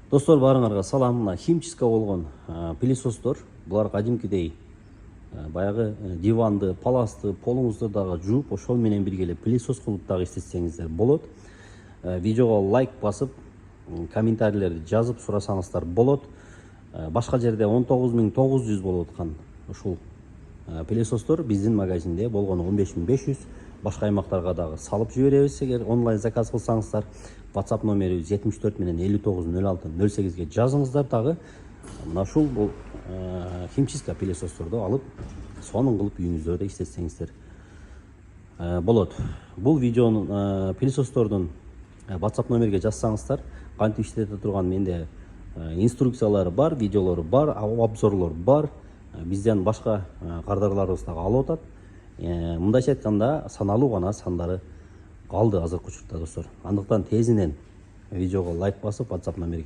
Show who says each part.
Speaker 1: Достор, барыңарга салам. Мына химчистка болгон пылесостор. Булар кадимкидей баягы диванды, паласты, полуңузду дагы жууп, ошол менен бирге эле пылесос кылып дагы иштетсеңиздер болот. Видеого лайк басып, комментарийлерди жазып сурасаңыздар болот. Башка жерде 19900 болуп аткан ушул пылесостор биздин магазинде болгону 15500. Башка аймактарга дагы салып жиберебиз. Эгер онлайн заказ кылсаңыздар, WhatsApp номери 74 менен 590608ге жазыңыздар. Дагы мына ушул бул химчистка пылесосторду алып, сонун кылып үйүңүздөрдө иштетсеңиздер болот. Бул видеонун пылесостордун WhatsApp номерге жазсаңыздар, кантип иштете турган менде инструкциялары бар, видеолору бар, обзорлор бар. Бизден башка кардарларыбыз дагы алып атат. Мындайча айтканда, саналуу гана сандары калды азыркы учурда, достор. Андыктан тезинен видеого лайк басып, WhatsApp номерге